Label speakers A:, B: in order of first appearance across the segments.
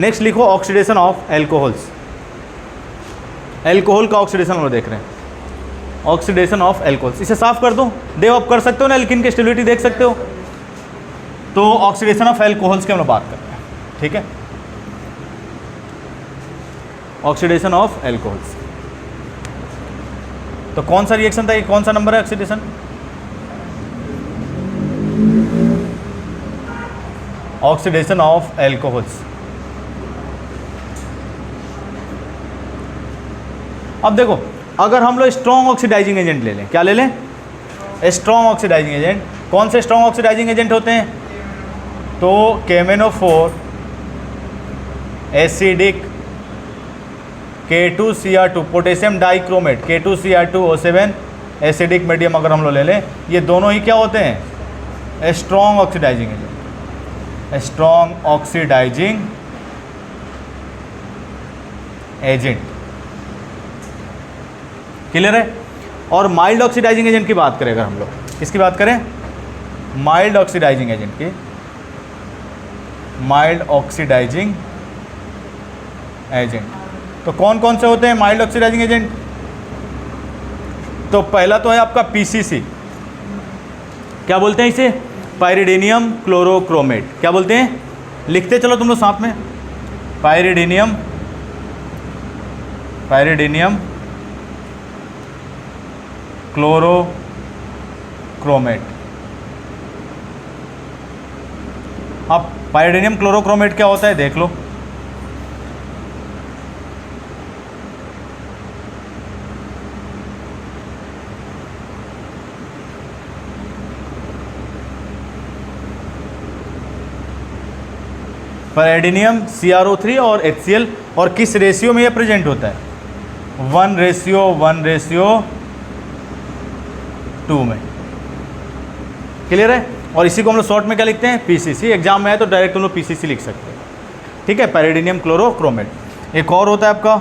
A: Next लिखो oxidation of alcohols. Alcohol का oxidation हम लोग देख रहे हैं, ऑक्सीडेशन ऑफ एल्कोहल्स। इसे साफ कर दूं? देव आप कर सकते हो ना, एल्किन की स्टेबिलिटी देख सकते हो। तो ऑक्सीडेशन ऑफ एल्कोहल्स की हम लोग बात कर रहे हैं, ठीक है। ऑक्सीडेशन ऑफ एल्कोहल्स, तो कौन सा रिएक्शन था ये, कौन सा नंबर है ऑक्सीडेशन? Oxidation of alcohols. अब देखो, अगर हम लोग स्ट्रॉन्ग ऑक्सीडाइजिंग एजेंट ले लें, क्या ले लें? Strong oxidising agent. कौन से स्ट्रॉन्ग ऑक्सीडाइजिंग एजेंट होते हैं? तो KMnO4, acidic, K2Cr2, potassium dichromate, K2Cr2O7, acidic medium अगर हम लोग ले लें, ये दोनों ही क्या होते हैं? Strong oxidising agent, strong oxidising agent. Clear है? और माइल्ड ऑक्सीडाइजिंग एजेंट की बात करें अगर हम लोग, किसकी बात करें? माइल्ड ऑक्सीडाइजिंग एजेंट की, माइल्ड ऑक्सीडाइजिंग एजेंट। तो कौन कौन से होते हैं माइल्ड ऑक्सीडाइजिंग एजेंट? तो पहला तो है आपका PCC, क्या बोलते हैं इसे? पायरिडीनियम क्लोरोक्रोमेट। क्या बोलते हैं? लिखते चलो तुम लोग साथ में, पायरिडीनियम, पायरिडीनियम क्लोरोक्रोमेट। अब पायरिडीनियम क्लोरोक्रोमेट क्या होता है देख लो। पायरिडीनियम CrO3 और HCl, और किस रेशियो में ये प्रेजेंट होता है? 1:1:2 में। क्लियर है? और इसी को हम लोग शॉर्ट में क्या लिखते हैं? PCC। एग्जाम में है तो डायरेक्ट हम लोग PCC लिख सकते हैं, ठीक है। पायरिडीनियम क्लोरोक्रोमेट। एक और होता है आपका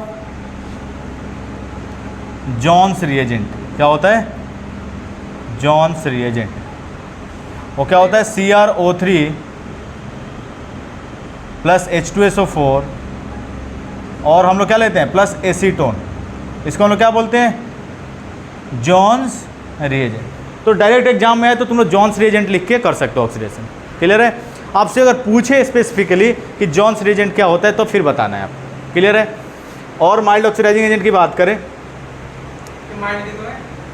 A: जॉन्स रिएजेंट। क्या होता है? Johns reagent. वो क्या होता है? CrO3 प्लस H2SO4 और हम लोग क्या लेते हैं? Plus acetone. इसको हम लोग क्या बोलते हैं? Johns reagent. तो डायरेक्ट एग्जाम में है तो तुम लोग जॉन्स रिएजेंट लिख के कर सकते हो ऑक्सीडेशन। क्लियर है? आपसे अगर पूछे स्पेसिफिकली कि जॉन्स रिएजेंट क्या होता है तो फिर बताना है आपको। क्लियर है? और माइल्ड ऑक्सीडाइजिंग एजेंट की बात करें,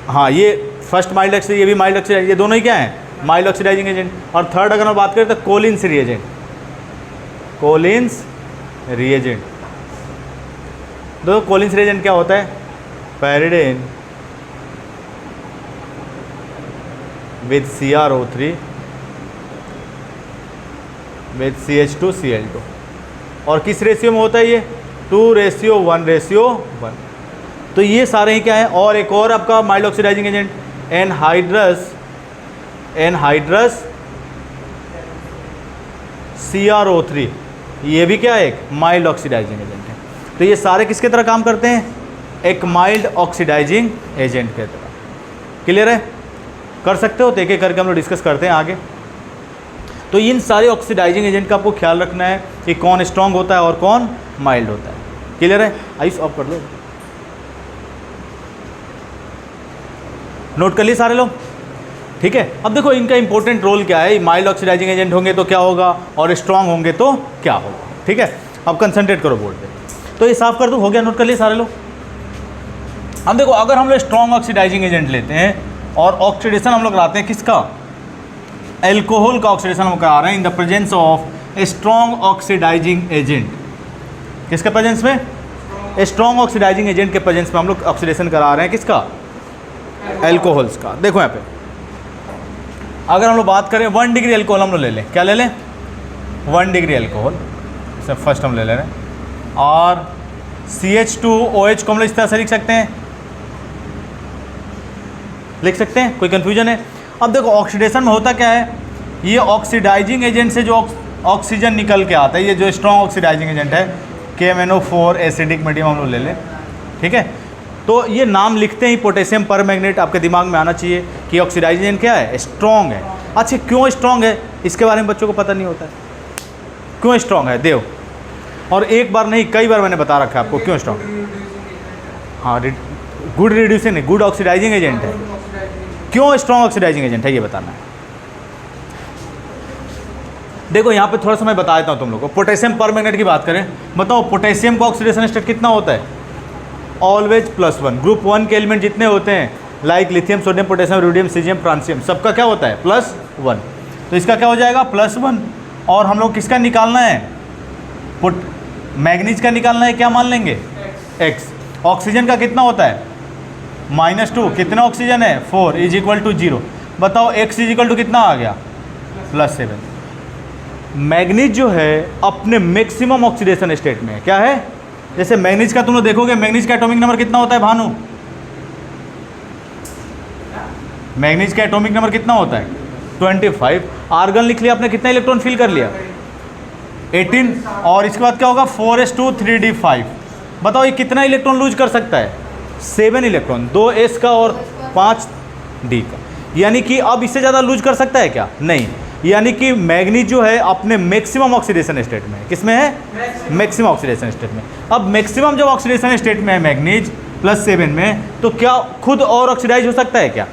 A: हाँ ये फर्स्ट माइल्ड ऑक्सीडाइजिंग, ये भी माइल्ड ऑक्सीडाइजिंग, ये दोनों ही क्या है? Mild oxidising agent. और थर्ड अगर हम बात करें तो कोलिन्स रिएजेंट, कोलिन्स रिएजेंट। दो कोलिन्स रिएजेंट क्या होता है? पैरिडीन with CrO3 with CH2Cl2। और किस रेशियो में होता है ये? 2:1:1। तो ये सारे ही क्या है? और एक और आपका mild oxidising agent anhydrous CrO3, ये भी क्या है? एक माइल्ड ऑक्सीडाइजिंग एजेंट है। तो ये सारे किसके तरह काम करते हैं? एक माइल्ड ऑक्सीडाइजिंग एजेंट के तरह। क्लियर है? कर सकते हो तो एक एक करके हम लोग डिस्कस करते हैं आगे। तो इन सारे ऑक्सीडाइजिंग एजेंट का आपको ख्याल रखना है कि कौन स्ट्रांग होता है और कौन माइल्ड होता है। क्लियर है? आइस ऑफ कर लो, नोट कर लिए सारे लोग, ठीक है। अब देखो इनका इंपॉर्टेंट रोल क्या है। माइल्ड ऑक्सीडाइजिंग एजेंट होंगे तो क्या होगा और स्ट्रांग होंगे तो क्या होगा, ठीक है। अब कंसंट्रेट करो बोर्ड पे। तो ये साफ कर दूँ, हो गया, नोट कर लिए सारे लोग। अब देखो अगर हम लोग स्ट्रॉन्ग ऑक्सीडाइजिंग एजेंट लेते हैं और ऑक्सीडेशन हम लोग कराते हैं किसका? एल्कोहल का ऑक्सीडेशन हम करा रहे हैं in the presence of strong oxidising agent. किसके प्रेजेंस में? स्ट्रॉन्ग ऑक्सीडाइजिंग एजेंट के प्रेजेंस में हम लोग ऑक्सीडेशन करा रहे हैं किसका? एल्कोहल्स का। देखो यहाँ पे अगर हम लोग बात करें 1 डिग्री एल्कोहल हम लोग ले लें, क्या ले लें? 1 डिग्री एल्कोहल से फर्स्ट हम ले रहे हैं। और CH2OH को हम लोग इस तरह से लिख सकते हैं, लिख सकते हैं, कोई कन्फ्यूजन है? अब देखो ऑक्सीडेशन में होता क्या है, ये ऑक्सीडाइजिंग एजेंट से जो ऑक्सीजन निकल के आता है, ये जो स्ट्रॉन्ग ऑक्सीडाइजिंग एजेंट है KMnO4 एसिडिक मीडियम हम लोग ले लें, ठीक है। तो ये नाम लिखते ही पोटेशियम परमैंगनेट आपके दिमाग में आना चाहिए कि ऑक्सीडाइजिंग एजेंट क्या है? स्ट्रॉन्ग है। अच्छा क्यों स्ट्रॉन्ग है इसके बारे में बच्चों को पता नहीं होता है, क्यों स्ट्रॉन्ग है देव? और एक बार नहीं कई बार मैंने बता रखा है आपको क्यों स्ट्रॉन्ग। हाँ, गुड रिड्यूसिंग नहीं, गुड ऑक्सीडाइजिंग एजेंट है। क्यों स्ट्रॉन्ग ऑक्सीडाइजिंग एजेंट है ये बताना है। देखो यहाँ पे थोड़ा सा मैं बता देता हूँ तुम लोग को। पोटेशियम परमैंगनेट की बात करें, बताओ पोटेशियम का ऑक्सीडेशन स्टेट कितना होता है? ऑलवेज +1। ग्रुप 1 के एलिमेंट जितने होते हैं like lithium, sodium, potassium, rubidium, caesium, francium, सबका क्या होता है? +1। तो इसका क्या हो जाएगा? +1। और हम लोग किसका निकालना है? मैग्नीज का निकालना है, क्या मान लेंगे? X। ऑक्सीजन का कितना होता है? -2। कितना ऑक्सीजन है? 4 = 0। बताओ X = कितना आ गया? +7। मैग्नीज जो है अपने मैक्सिमम ऑक्सीडेशन स्टेट में है। क्या है? जैसे मैग्नीज का तुम लोग देखोगे, मैग्नीज का एटॉमिक नंबर कितना होता है भानु? मैग्नीज का एटॉमिक नंबर कितना होता है? 25। आर्गन लिख लिया आपने, कितना इलेक्ट्रॉन फिल कर लिया? 18। और इसके बाद क्या होगा? 4s2 3d5। बताओ ये कितना इलेक्ट्रॉन लूज कर सकता है? 7 इलेक्ट्रॉन, 2s का और 5d का। यानी कि अब इससे ज़्यादा लूज कर सकता है क्या? नहीं। यानी कि मैग्नीज जो है अपने मैक्सिमम ऑक्सीडेशन स्टेट में है। किस में है? मैक्सिमम ऑक्सीडेशन स्टेट में। अब मैक्सिमम जब ऑक्सीडेशन स्टेट में है मैग्नीज +7 में, तो क्या खुद और ऑक्सीडाइज हो सकता है क्या?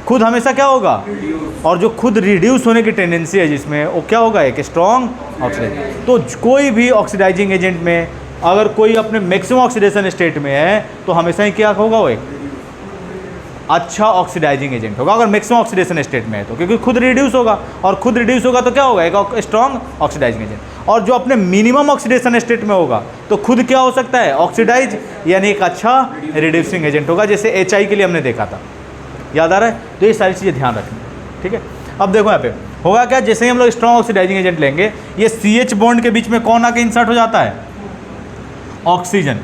A: खुद हमेशा क्या होगा? और जो खुद रिड्यूस होने की टेंडेंसी है जिसमें, वो क्या होगा? एक स्ट्रॉन्ग ऑक्सीडाइज। तो कोई भी ऑक्सीडाइजिंग एजेंट में अगर कोई अपने मैक्सिमम ऑक्सीडेशन स्टेट में है तो हमेशा ही क्या होगा? वो एक अच्छा ऑक्सीडाइजिंग एजेंट होगा अगर मैक्सिमम ऑक्सीडेशन स्टेट में है तो, क्योंकि खुद रिड्यूस होगा, और खुद रिड्यूस होगा तो क्या होगा? एक स्ट्रॉन्ग ऑक्सीडाइजिंग एजेंट। और जो अपने मिनिमम ऑक्सीडेशन स्टेट में होगा तो खुद क्या हो सकता है? ऑक्सीडाइज, यानी एक अच्छा रिड्यूसिंग एजेंट होगा, जैसे HI के लिए हमने देखा था। याद आ रहा है? तो ये सारी चीज़ें ध्यान रखनी, ठीक है। अब देखो यहाँ पे होगा क्या, जैसे ही हम लोग स्ट्रॉन्ग ऑक्सीडाइजिंग एजेंट लेंगे, ये CH बॉन्ड के बीच में कौन आके इंसर्ट हो जाता है? ऑक्सीजन।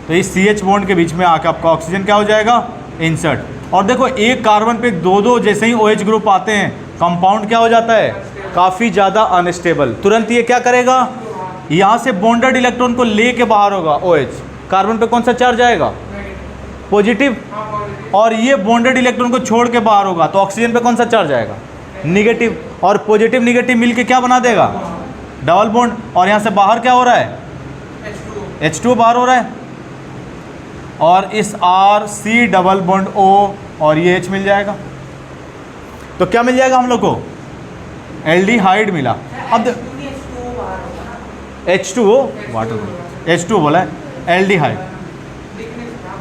A: तो इस CH बॉन्ड के बीच में आके आपका ऑक्सीजन क्या हो जाएगा? इंसर्ट। और देखो एक कार्बन पे 2 जैसे ही OH ग्रुप आते हैं, कंपाउंड क्या हो जाता है? काफ़ी ज़्यादा अनस्टेबल। तुरंत ये क्या करेगा? यहाँ से बॉन्डेड इलेक्ट्रॉन को ले के बाहर होगा OH। कार्बन पे कौन सा चार्ज आएगा? पॉजिटिव। और ये बॉन्डेड इलेक्ट्रॉन को छोड़ के बाहर होगा तो ऑक्सीजन पे कौन सा चार्ज आएगा? निगेटिव। और पॉजिटिव निगेटिव मिलके क्या बना देगा? Double bond. और यहाँ से बाहर क्या हो रहा है? H2 बाहर हो रहा है। और इस RC डबल बॉन्ड O और ये H मिल जाएगा। तो क्या मिल जाएगा हम लोग को? एल्डिहाइड मिला। अब H2O वाटर, H2 बोला है, एल्डिहाइड।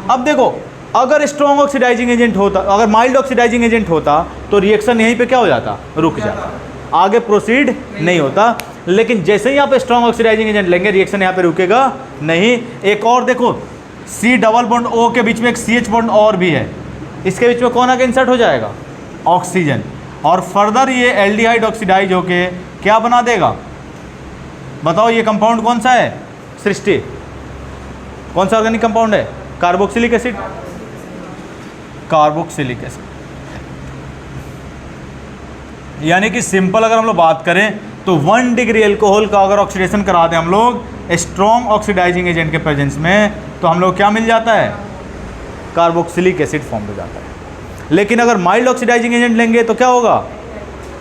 A: अब देखो अगर स्ट्रॉन्ग ऑक्सीडाइजिंग एजेंट होता, अगर माइल्ड ऑक्सीडाइजिंग एजेंट होता तो रिएक्शन यहीं पे क्या हो जाता? रुक जाता, आगे प्रोसीड नहीं होता। लेकिन जैसे ही आप स्ट्रॉन्ग ऑक्सीडाइजिंग एजेंट लेंगे, रिएक्शन यहाँ पे रुकेगा नहीं। एक और देखो, C डबल बॉन्ड O के बीच में एक CH बॉन्ड और भी है, इसके बीच में कौन आके इंसर्ट हो जाएगा? ऑक्सीजन। और फर्दर ये एल्डिहाइड ऑक्सीडाइज होके क्या बना देगा? बताओ ये कंपाउंड कौन सा है? सृष्टि। कौन सा ऑर्गेनिक कंपाउंड है? Carboxylic acid. Carboxylic acid. यानी कि सिंपल अगर हम लोग बात करें तो 1 डिग्री एल्कोहल का अगर ऑक्सीडेशन करा दें हम लोग स्ट्रॉन्ग ऑक्सीडाइजिंग एजेंट के प्रेजेंस में, तो हम लोग क्या मिल जाता है? कार्बोक्सिलिक एसिड फॉर्म हो जाता है। लेकिन अगर माइल्ड ऑक्सीडाइजिंग एजेंट लेंगे तो क्या होगा?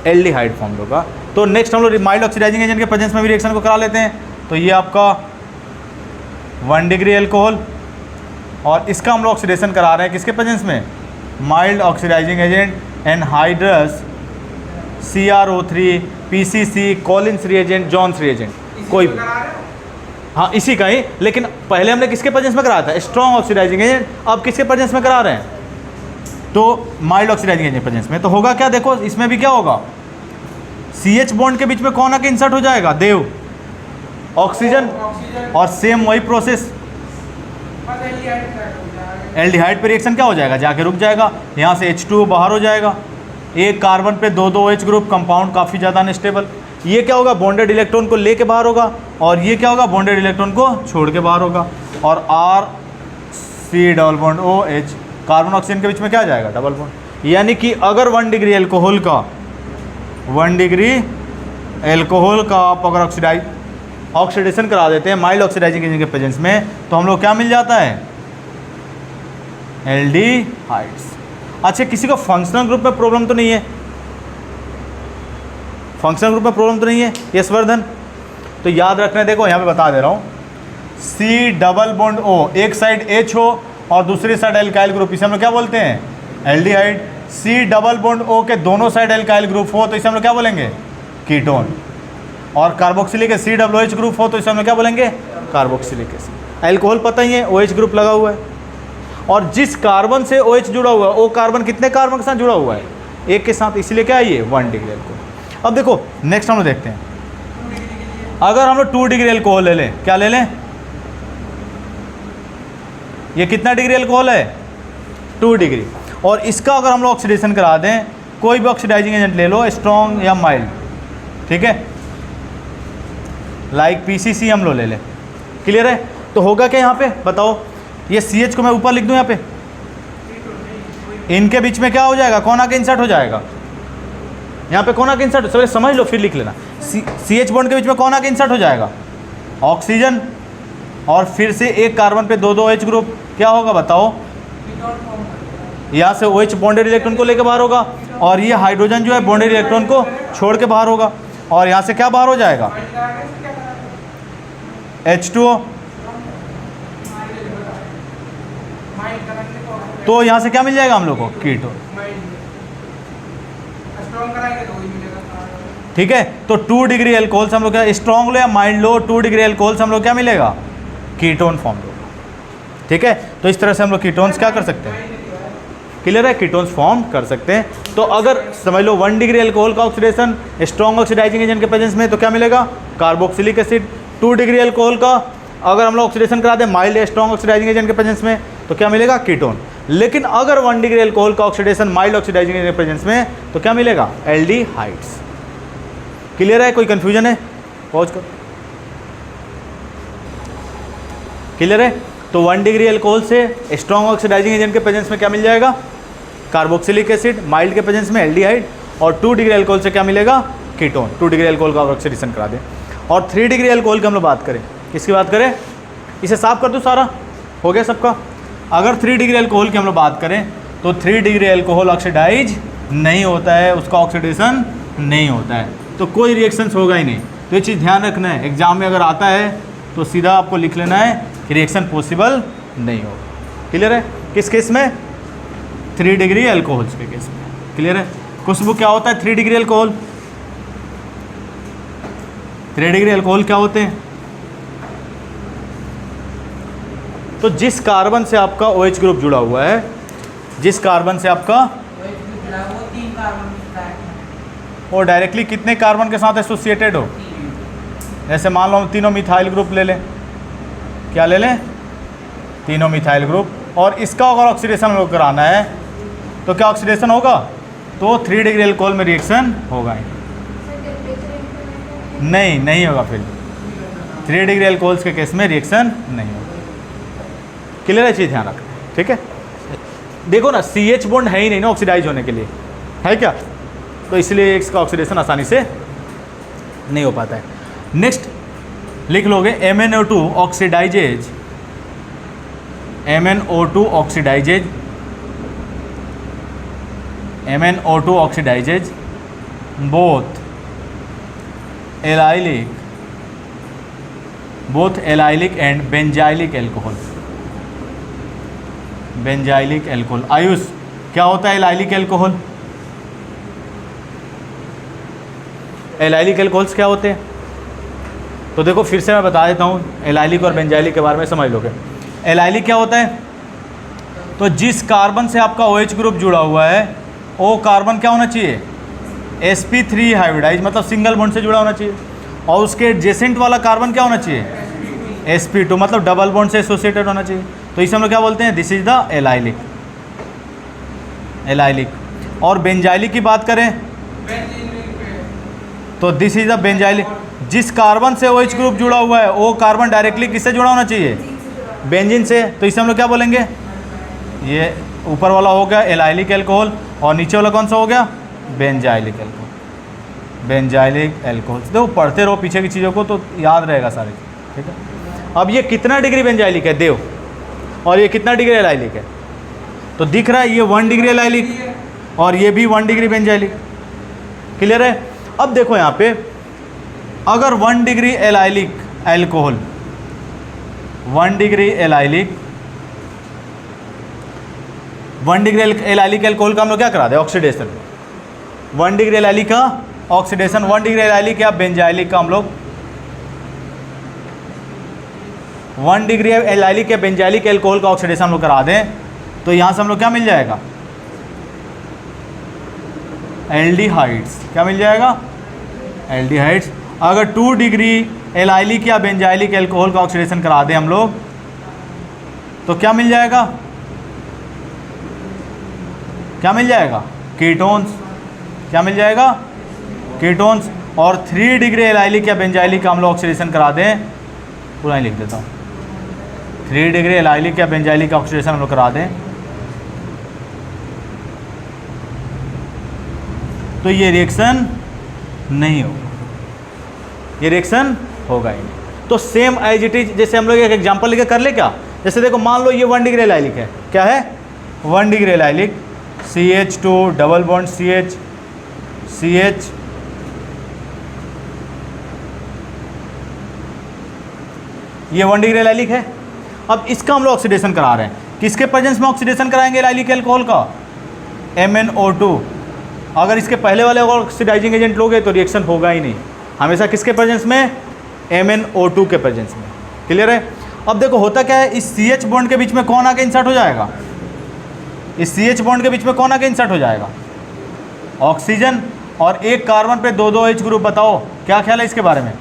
A: एल्डिहाइड फॉर्म होगा। तो नेक्स्ट हम लोग माइल्ड ऑक्सीडाइजिंग एजेंट के प्रेजेंस में भी रिएक्शन को करा लेते हैं। तो ये आपका 1 डिग्री एल्कोहल, और इसका हम लोग ऑक्सीडेशन करा रहे हैं किसके प्रेजेंस में? Mild oxidising agent anhydrous CrO3 PCC Collins reagent, Jones reagent, कोई भी। हाँ इसी का ही, लेकिन पहले हमने किसके प्रेजेंस में कराया था? Strong oxidising agent. अब किसके प्रेजेंस में करा रहे हैं? तो माइल्ड ऑक्सीडाइजिंग एजेंट प्रेजेंस में। तो होगा क्या? देखो इसमें भी क्या होगा? CH बॉन्ड के बीच में कौन आके इंसर्ट हो जाएगा? देव, ऑक्सीजन। और सेम वही प्रोसेस एल्डिहाइड पे रिएक्शन क्या हो जाएगा? जाके रुक जाएगा। यहाँ से H2O बाहर हो जाएगा। एक कार्बन पे 2 OH ग्रुप, कंपाउंड काफ़ी ज़्यादा अनस्टेबल। ये क्या होगा? बॉन्डेड इलेक्ट्रॉन को लेके बाहर होगा, और ये क्या होगा? बॉन्डेड इलेक्ट्रॉन को छोड़ के बाहर होगा। और RC double bond OH, carbon oxygen के बीच में क्या जाएगा? Double bond. यानी कि अगर 1 डिग्री एल्कोहल का 1 डिग्री एल्कोहल का आप अगर ऑक्सीडेशन करा देते हैं माइल्ड ऑक्सीडाइजिंग एजेंट के प्रेजेंस में, तो हम लोग क्या मिल जाता है? एल्डिहाइड्स। अच्छा, किसी को फंक्शनल ग्रुप में प्रॉब्लम तो नहीं है? फंक्शनल ग्रुप में प्रॉब्लम तो नहीं है? यशवर्धन, तो याद रखना, देखो यहाँ पे बता दे रहा हूँ, C डबल बॉन्ड O, एक साइड H हो और दूसरी साइड एल्काइल ग्रुप, इसे हम लोग क्या बोलते हैं, aldehyde. C double bond O के दोनों साइड एल्काइल ग्रुप हो तो इसे हम लोग क्या बोलेंगे, कीटोन। और कार्बोक्सिलिक एसिड COOH ग्रुप हो तो इसे हम लोग क्या बोलेंगे, कार्बोक्सिलिक एसिड। अल्कोहल पता ही है, OH ग्रुप लगा हुआ है, और जिस कार्बन से OH जुड़ा हुआ है वो कार्बन कितने कार्बन के साथ जुड़ा हुआ है, एक के साथ, इसलिए क्या है ये 1 डिग्री अल्कोहल। अब देखो नेक्स्ट हम लोग देखते हैं, अगर हम लोग 2 डिग्री अल्कोहल ले लें, क्या ले लें, ये कितना डिग्री अल्कोहल है, 2 डिग्री, और इसका अगर हम लोग ऑक्सीडेशन करा दें, कोई भी ऑक्सीडाइजिंग एजेंट ले लो, स्ट्रॉन्ग या माइल्ड, ठीक है, लाइक PCC हम लोग ले लें, क्लियर है। तो होगा क्या यहाँ पे बताओ, ये CH को मैं ऊपर लिख दूँ यहाँ पे, इनके बीच में क्या हो जाएगा, कौन आके इंसर्ट हो जाएगा, यहाँ पे कौन आके इंसर्ट, सर समझ लो फिर लिख लेना, CH बॉन्ड के बीच में कौन आके इंसर्ट हो जाएगा, ऑक्सीजन, और फिर से एक कार्बन पे 2 OH ग्रुप, क्या होगा बताओ, यहाँ से OH बॉन्डेड इलेक्ट्रॉन को लेकर बाहर होगा, और ये हाइड्रोजन जो है बॉन्डेड इलेक्ट्रॉन को छोड़ के बाहर होगा, और यहाँ से क्या बाहर हो जाएगा, H2O। तो यहाँ से क्या मिल जाएगा हम लोग को, कीटोन, ठीक है। तो 2 डिग्री अल्कोहल से हम लोग क्या, स्ट्रॉन्ग लो या माइल्ड लो, 2 डिग्री अल्कोहल से हम लोग क्या मिलेगा, कीटोन फॉर्म होगा, ठीक है। तो इस तरह से हम लोग कीटोन्स क्या कर सकते हैं, क्लियर है, कीटोन्स फॉर्म कर सकते हैं। तो अगर समझ लो 1 डिग्री अल्कोहल का ऑक्सीडेशन स्ट्रॉन्ग ऑक्सीडाइजिंग एजेंट के प्रेजेंस में, तो क्या मिलेगा, कार्बोक्सिलिक एसिड। 2 डिग्री अल्कोहल का अगर हम लोग ऑक्सीडेशन करा दें माइल्ड या स्ट्रॉन्ग ऑक्सीडाइजिंग एजेंट के प्रेजेंस में, तो क्या मिलेगा, कीटोन। लेकिन अगर 1 डिग्री अल्कोहल का ऑक्सीडेशन माइल्ड ऑक्सीडाइजिंग एजेंट के प्रेजेंस में, तो क्या मिलेगा, एल्डिहाइड्स। क्लियर है, कोई कंफ्यूजन है, पॉज करो, क्लियर है। तो 1 डिग्री अल्कोहल से स्ट्रॉन्ग ऑक्सीडाइजिंग एजेंट के प्रेजेंस में क्या मिल जाएगा, कार्बोक्सिलिक एसिड, माइल्ड के प्रेजेंस में एल्डिहाइड, और 2 डिग्री अल्कोहल से क्या मिलेगा, कीटोन। 2 डिग्री अल्कोहल का ऑक्सीडेशन करा दें। और 3 डिग्री अल्कोहल की हम लोग बात करें, किसकी बात करें, इसे साफ कर दूँ, सारा हो गया सबका। अगर 3 डिग्री अल्कोहल की हम लोग बात करें, तो 3 डिग्री अल्कोहल ऑक्सीडाइज नहीं होता है, उसका ऑक्सीडेशन नहीं होता है, तो कोई रिएक्शंस होगा ही नहीं। तो ये चीज़ ध्यान रखना है, एग्जाम में अगर आता है तो सीधा आपको लिख लेना है कि रिएक्शन पॉसिबल नहीं होगा। क्लियर है, किस केस में, 3 डिग्री अल्कोहल्स के केस में। क्लियर है। खुशबू क्या होता है, 3 डिग्री अल्कोहल, 3 डिग्री अल्कोहल क्या होते हैं, तो जिस कार्बन से आपका OH ग्रुप जुड़ा हुआ है, जिस कार्बन से आपका वो डायरेक्टली कितने कार्बन के साथ एसोसिएटेड हो, जैसे मान लो हम तीनों मिथाइल ग्रुप ले लें, क्या ले लें, तीनों मिथाइल ग्रुप, और इसका अगर ऑक्सीडेशन हम लोग कराना है तो क्या ऑक्सीडेशन होगा, तो 3 डिग्री अल्कोहल में रिएक्शन होगा ही नहीं होगा, फिर 3 डिग्री अल्कोहल्स के केस में रिएक्शन नहीं होगा। क्लियर है, चीज़ ध्यान रखना, ठीक है। देखो ना, CH बॉन्ड है ही नहीं ना ऑक्सीडाइज होने के लिए, है क्या, तो इसलिए इसका ऑक्सीडेशन आसानी से नहीं हो पाता है। नेक्स्ट लिख लोगे MnO2 oxidises, MnO2 oxidises, MnO2 oxidises both allylic and benzylic alcohol. Benzylic alcohol, Ayush क्या होता है एलाइलिक एल्कोहल, एलाइलिक एल्कोहल्स क्या होते हैं, तो देखो फिर से मैं बता देता हूँ, एलाइलिक और बेंजाइलिक के बारे में समझ लोगे। एलाइलिक क्या होता है, तो जिस कार्बन से आपका OH ग्रुप जुड़ा हुआ है वो कार्बन क्या होना चाहिए, sp3 हाइब्रिडाइज, मतलब सिंगल बॉन्ड से जुड़ा होना चाहिए, और उसके एडजेसेंट वाला कार्बन क्या होना चाहिए, sp2, मतलब डबल बॉन्ड से एसोसिएटेड होना चाहिए। तो इसे हम लोग क्या बोलते हैं, दिस इज द एलाइलिक। और बेंजाइलिक की बात करें तो दिस इज द बेंजाइलिक। जिस कार्बन से OH ग्रुप जुड़ा हुआ है वो कार्बन डायरेक्टली किससे जुड़ा होना चाहिए, बेंजीन से, तो इसे हम लोग क्या बोलेंगे, ये ऊपर वाला हो गया एलाइलिक एल्कोहल, और नीचे वाला कौन सा हो गया, बेंजाइलिक एल्कोहल। बेंजाइलिक एल्कोहल, देखो पढ़ते रहो पीछे की चीज़ों को तो याद रहेगा सारी, ठीक है। अब ये कितना डिग्री बेंजाइलिक है देव, और ये कितना डिग्री एलाइलिक है, तो दिख रहा है ये 1 डिग्री एलाइलिक और ये भी 1 डिग्री बेंजाइलिक। क्लियर है। अब देखो यहाँ पे अगर 1 degree allylic alcohol 1 degree allylic alcohol का हम लोग क्या करा दें, ऑक्सीडेशन। 1 डिग्री एलाइलिक का ऑक्सीडेशन, 1 डिग्री एलाइलिक या बेंजाइलिक का हम लोग 1 डिग्री एलाइलिक या बेंजाइलिक एल्कोहल का ऑक्सीडेशन हम लोग करा दें, तो यहाँ से हम लोग क्या मिल जाएगा, एल्डिहाइड्स। क्या मिल जाएगा, एल्डिहाइड्स। अगर 2 डिग्री एलाइलिक या बेंजाइलिक एल्कोहल का ऑक्सीडेशन करा दें हम लोग, तो क्या मिल जाएगा, क्या मिल जाएगा, कीटोन्स। क्या मिल जाएगा, कीटोन्स। और 3 डिग्री एलाइलिक या बेंजाइलिक का हम लोग ऑक्सीडेशन करा दें, पूरा ही लिख देता हूँ, 3 डिग्री एलाइलिक या बेंजाइलिक का ऑक्सीडेशन हम लोग करा दें, तो ये रिएक्शन नहीं होगा, ये रिएक्शन होगा ही नहीं। तो सेम एज इट इज, जैसे हम लोग एक एग्जांपल लेके कर ले क्या, जैसे देखो मान लो ये 1 डिग्री एलाइलिक है, क्या है, 1 degree allylic, CH2 double bond CH, ये 1 डिग्री एलाइलिक है। अब इसका हम लोग ऑक्सीडेशन करा रहे हैं, किसके प्रेजेंस में ऑक्सीडेशन कराएंगे एलाइलिक एल्कोहल का, MnO2। अगर इसके पहले वाले ऑक्सीडाइजिंग एजेंट लोगे तो रिएक्शन होगा ही नहीं, हमेशा किसके प्रेजेंस में, MnO2 के प्रेजेंस में। क्लियर है। अब देखो होता क्या है, इस CH बॉन्ड के बीच में कौन आके इंसर्ट हो जाएगा, इस CH बॉन्ड के बीच में कौन आके इंसर्ट हो जाएगा, ऑक्सीजन। और एक कार्बन पे 2 H ग्रुप, बताओ क्या ख्याल है इसके बारे में।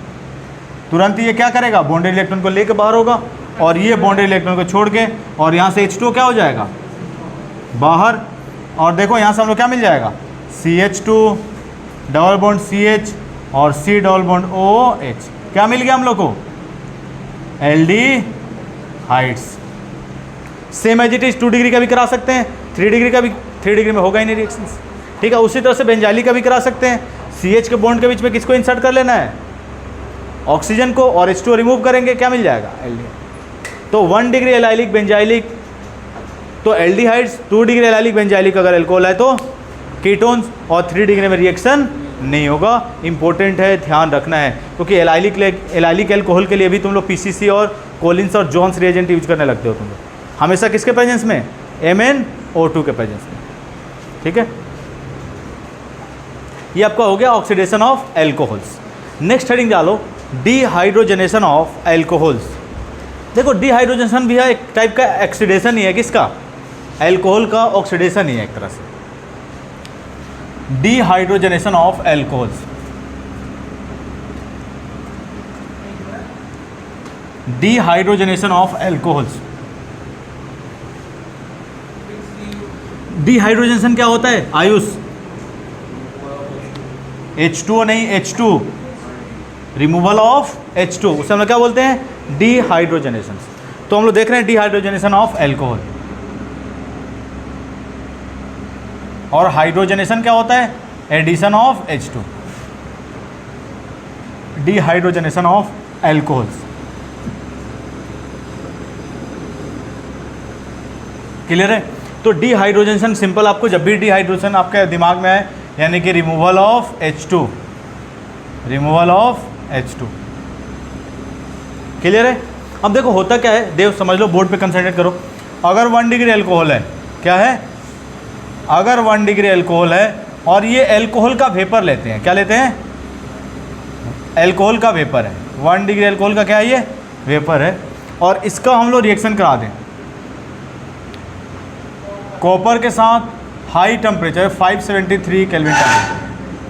A: तुरंत ये क्या करेगा, बॉन्डेड इलेक्ट्रॉन को लेके बाहर होगा, और ये बॉन्डेड इलेक्ट्रॉन को छोड़ के, और यहाँ से H2 क्या हो जाएगा, बाहर। और देखो यहाँ से हम लोग क्या मिल जाएगा, CH2 डबल बॉन्ड CH और C डबल बॉन्ड OH। क्या मिल गया हम लोग को, aldehydes. Same as it is 2 degree का भी करा सकते हैं, 3 डिग्री का भी, 3 डिग्री में होगा ही नहीं रिएक्शंस, ठीक है। उसी तरह से बेंजाइलिक का भी करा सकते हैं, CH के बॉन्ड के बीच में किसको इंसर्ट कर लेना है, ऑक्सीजन को, और H2 रिमूव करेंगे, क्या मिल जाएगा, एल्डिहाइड। तो 1 डिग्री एलाइलिक बेंजाइलिक तो एल्डिहाइड्स, 2 डिग्री एलाइलिक बेंजाइलिक अगर एल्कोहल है तो कीटोन्स, और 3 डिग्री में रिएक्शन नहीं होगा। इंपॉर्टेंट है, ध्यान रखना है, क्योंकि एलाइलिक एल्कोहल के लिए भी तुम लोग PCC और कोलिन्स और जॉन्स रिएजेंट यूज करने लगते हो तुम लोग, हमेशा किसके प्रेजेंस में, MnO2 के प्रेजेंस में, ठीक है। ये आपका हो गया oxidation of alcohols. Next heading डालो, डिहाइड्रोजनेशन ऑफ एल्कोहल्स। देखो डिहाइड्रोजनेशन भी है, एक टाइप का ऑक्सीडेशन ही है, किसका, एल्कोहल का ऑक्सीडेशन ही है एक तरह से। Dehydrogenation of alcohols, dehydrogenation of alcohols. Dehydrogenation क्या होता है, आयुष, H2O नहीं, H2, रिमूवल ऑफ H2, उसे हम लोग क्या बोलते हैं, डिहाइड्रोजनेशन। तो हम लोग देख रहे हैं डिहाइड्रोजनेशन ऑफ एल्कोहल। और हाइड्रोजनेशन क्या होता है, addition of H2, dehydrogenation of alcohols. Clear है। तो डिहाइड्रोजनेशन सिंपल, आपको जब भी डिहाइड्रोजन आपके दिमाग में आए, यानी कि removal of H2, removal of H2। Clear है। अब देखो होता क्या है, देव समझ लो, बोर्ड पे कंसंट्रेट करो। अगर 1 डिग्री एल्कोहल है, क्या है, अगर 1 डिग्री एल्कोहल है और ये एल्कोहल का वेपर लेते हैं, क्या लेते हैं, एल्कोहल का वेपर है, 1 डिग्री एल्कोहल का क्या है, ये वेपर है, और इसका हम लोग रिएक्शन करा दें कॉपर के साथ, हाई टेम्परेचर 573 केल्विन टेम्परेचर।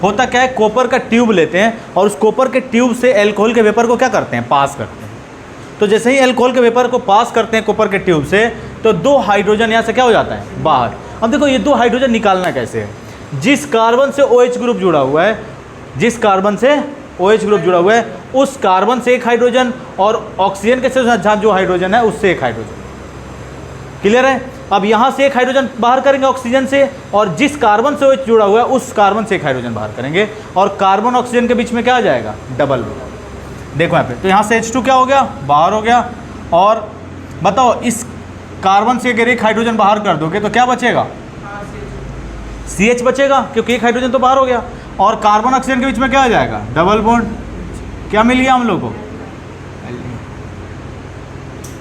A: होता क्या है, कॉपर का ट्यूब लेते हैं और उस कॉपर के ट्यूब से एल्कोहल के वेपर को क्या करते हैं, पास करते हैं। तो जैसे ही एल्कोहल के वेपर को पास करते हैं कॉपर के ट्यूब से, तो 2 हाइड्रोजन यहाँ से क्या हो जाता है, बाहर। अब देखो ये 2 हाइड्रोजन निकालना कैसे है, जिस कार्बन से OH ग्रुप जुड़ा हुआ है, जिस कार्बन से OH ग्रुप जुड़ा हुआ है, उस कार्बन से 1 हाइड्रोजन, और ऑक्सीजन के साथ जो हाइड्रोजन है उससे 1 हाइड्रोजन। क्लियर है। अब यहाँ से 1 हाइड्रोजन बाहर करेंगे ऑक्सीजन से, और जिस कार्बन से OH जुड़ा हुआ है उस कार्बन से 1 हाइड्रोजन बाहर करेंगे, और कार्बन ऑक्सीजन के बीच में क्या आ जाएगा, डबल। देखो यहाँ पे, तो यहाँ से H2 क्या हो गया, बाहर हो गया। और बताओ इस कार्बन से अगर 1 हाइड्रोजन बाहर कर दोगे तो क्या बचेगा, CH बचेगा, क्योंकि 1 हाइड्रोजन तो बाहर हो गया, और कार्बन ऑक्सीजन के बीच में क्या आ जाएगा, डबल बॉन्ड। क्या मिल गया हम लोग को,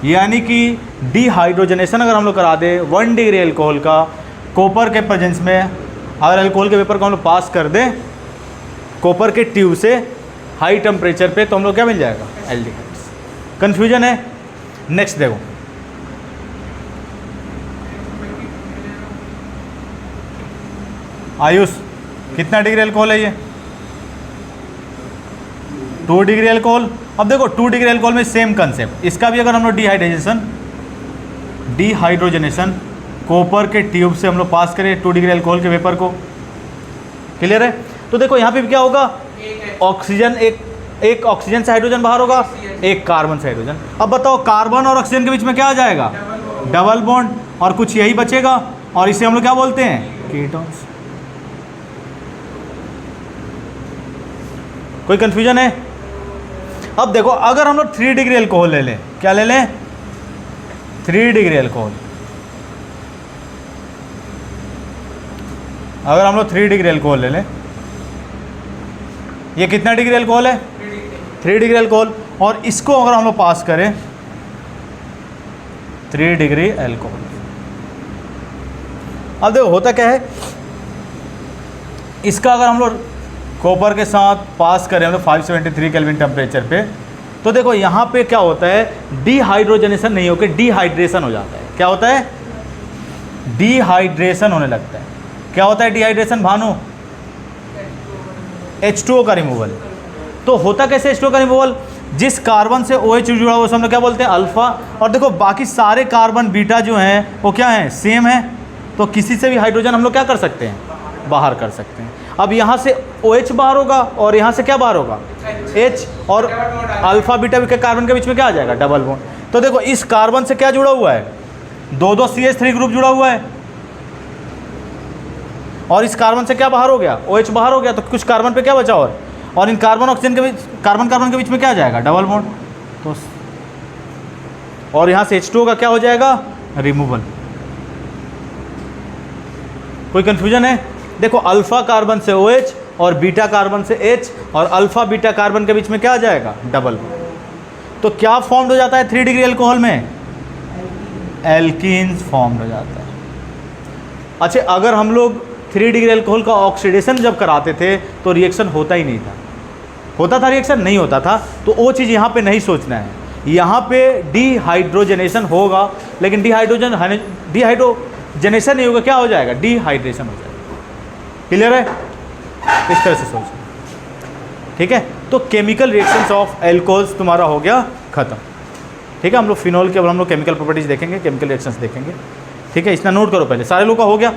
A: यानी कि डिहाइड्रोजनेशन अगर हम लोग करा दे 1 डिग्री अल्कोहल का कॉपर के प्रेजेंस में, अगर अल्कोहल के वेपर को हम लोग पास कर दें कॉपर के ट्यूब से हाई टेम्परेचर पे, तो हम लोग क्या मिल जाएगा, एल्डिहाइड्स। कन्फ्यूजन है? नेक्स्ट देखो, आयुष कितना डिग्री अल्कोहल है ये, 2 डिग्री अल्कोहल। अब देखो 2 डिग्री अल्कोहल में सेम कंसेप्ट, इसका भी अगर हम लोग डिहाइड्रोजनेशन कॉपर के ट्यूब से हम लोग पास करें 2 डिग्री अल्कोहल के वेपर को, क्लियर है? तो देखो यहाँ पे भी क्या होगा, ऑक्सीजन, एक ऑक्सीजन से हाइड्रोजन बाहर होगा, एक कार्बन से हाइड्रोजन। अब बताओ कार्बन और ऑक्सीजन के बीच में क्या आ जाएगा, डबल बॉन्ड, और कुछ यही बचेगा, और इसे हम लोग क्या बोलते हैं, कीटोन्स। कोई कंफ्यूजन है? अब देखो अगर हम लोग 3 डिग्री अल्कोहल ले लें, क्या ले लें, 3 डिग्री अल्कोहल, अगर हम लोग 3 डिग्री अल्कोहल ले लें, ये कितना डिग्री अल्कोहल है, 3 डिग्री अल्कोहल, और इसको अगर हम लोग पास करें 3 डिग्री अल्कोहल। अब देखो होता क्या है, इसका अगर हम लोग कॉपर के साथ पास करें मतलब 573 केल्विन टेम्परेचर पे, तो देखो यहाँ पे क्या होता है, डिहाइड्रोजनेशन नहीं होकर डिहाइड्रेशन हो जाता है। क्या होता है, डिहाइड्रेशन होने लगता है। क्या होता है डिहाइड्रेशन भानु, H2O का रिमूवल। तो होता कैसे H2O का रिमूवल, जिस कार्बन से OH जुड़ा हुआ उसे हम लोग क्या बोलते हैं, अल्फा। और देखो बाकी सारे कार्बन बीटा जो हैं वो क्या हैं, सेम है, तो किसी से भी हाइड्रोजन हम लोग क्या कर सकते हैं, बाहर कर सकते हैं। अब यहाँ से OH बाहर होगा और यहाँ से क्या बाहर होगा, H, और अल्फा बीटा के कार्बन के बीच में क्या आ जाएगा, डबल बॉन्ड। तो देखो इस कार्बन से क्या जुड़ा हुआ है, 2 CH3 ग्रुप जुड़ा हुआ है, और इस कार्बन से क्या बाहर हो गया, OH बाहर हो गया, तो कुछ कार्बन पे क्या बचा, और इन कार्बन ऑक्सीजन के बीच, कार्बन कार्बन के बीच में क्या आ जाएगा, डबल बॉन्ड। तो और यहाँ से H2O का क्या हो जाएगा, रिमूवल। कोई कंफ्यूजन है? देखो अल्फा कार्बन से OH और बीटा कार्बन से H, और अल्फा बीटा कार्बन के बीच में क्या आ जाएगा, डबल बॉन्ड। तो क्या फॉर्म हो जाता है 3 डिग्री अल्कोहल में, एल्कीन्स फॉर्म हो जाता है। अच्छा अगर हम लोग 3 डिग्री अल्कोहल का ऑक्सीडेशन जब कराते थे तो रिएक्शन होता ही नहीं था, होता था रिएक्शन, नहीं होता था। तो वो चीज़ यहाँ पे नहीं सोचना है, यहाँ पे डिहाइड्रोजनेशन होगा, लेकिन डिहाइड्रोजनेशन नहीं होगा, क्या हो जाएगा, डिहाइड्रेशन हो जाएगा। क्लियर है? इस तरह से सोचना, ठीक है? तो केमिकल रिएक्शंस ऑफ एल्कोहल्स तुम्हारा हो गया खत्म, ठीक है? हम लोग फिनॉल के, अब हम लोग केमिकल प्रॉपर्टीज देखेंगे, केमिकल रिएक्शंस देखेंगे, ठीक है? इतना नोट करो पहले, सारे लोग का हो गया।